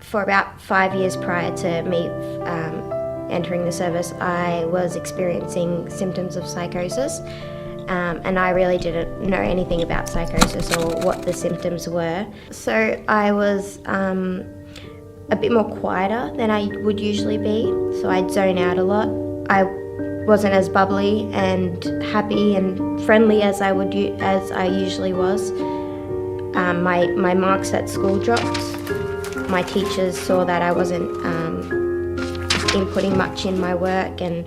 For about 5 years prior to me entering the service, I was experiencing symptoms of psychosis, and I really didn't know anything about psychosis or what the symptoms were. So I was a bit more quieter than I would usually be, so I'd zone out a lot. I wasn't as bubbly and happy and friendly as I usually was. My marks at school dropped. My teachers saw that I wasn't inputting much in my work, and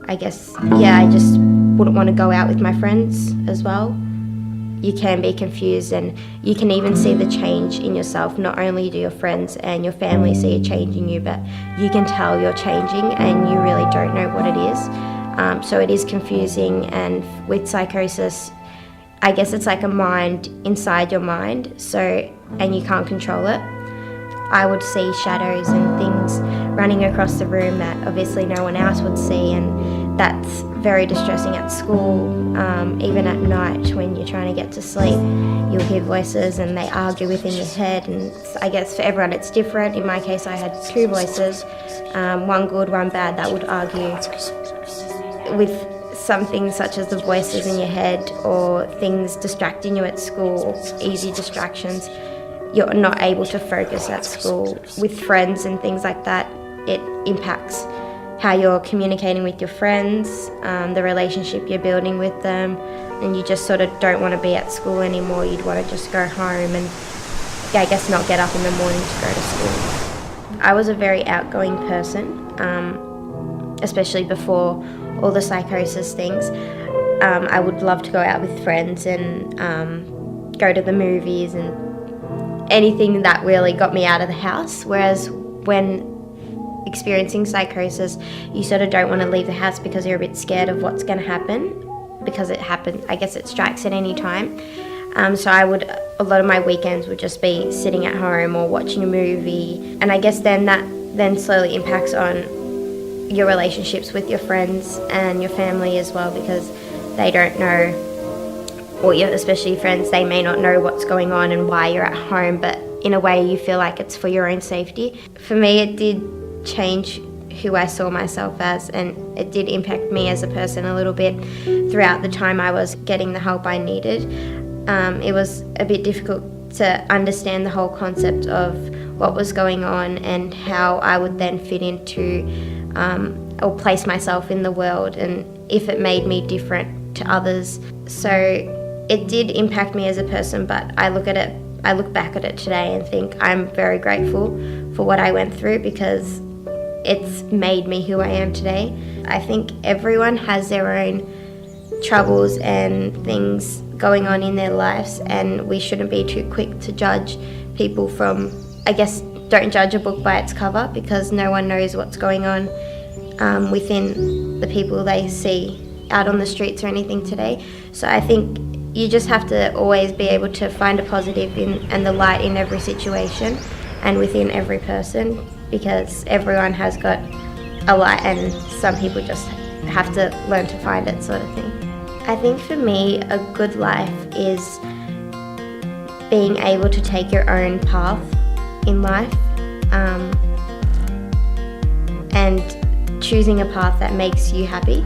I guess, I just wouldn't want to go out with my friends as well. You can be confused, and you can even see the change in yourself. Not only do your friends and your family see a change in you, but you can tell you're changing and you really don't know what it is. So it is confusing, and with psychosis, I guess it's like a mind inside your mind, and you can't control it. I would see shadows and things running across the room that obviously no one else would see, and that's very distressing at school. Even at night when you're trying to get to sleep, you'll hear voices and they argue within your head, and I guess for everyone it's different. In my case, I had two voices, one good, one bad, that would argue. With something such as the voices in your head or things distracting you at school, easy distractions, you're not able to focus at school. With friends and things like that, it impacts how you're communicating with your friends, the relationship you're building with them, and you just sort of don't want to be at school anymore. You'd want to just go home and, I guess, not get up in the morning to go to school. I was a very outgoing person, especially before all the psychosis things. I would love to go out with friends and go to the movies and anything that really got me out of the house, whereas when experiencing psychosis, you sort of don't want to leave the house because you're a bit scared of what's going to happen, because it happens, I guess it strikes at any time. So a lot of my weekends would just be sitting at home or watching a movie, and I guess then that slowly impacts on your relationships with your friends and your family as well, because they don't know, or especially friends, they may not know what's going on and why you're at home, but in a way you feel like it's for your own safety. For me, it did change who I saw myself as, and it did impact me as a person a little bit throughout the time I was getting the help I needed. It was a bit difficult to understand the whole concept of what was going on and how I would then fit into or place myself in the world, and if it made me different to others. So it did impact me as a person, but I look back at it today and think I'm very grateful for what I went through, because it's made me who I am today. I think everyone has their own troubles and things going on in their lives, and we shouldn't be too quick to judge people from, I guess, don't judge a book by its cover, because no one knows what's going on within the people they see out on the streets or anything today. So I think you just have to always be able to find a positive and the light in every situation and within every person, because everyone has got a light and some people just have to learn to find it, sort of thing. I think for me, a good life is being able to take your own path in life, and choosing a path that makes you happy.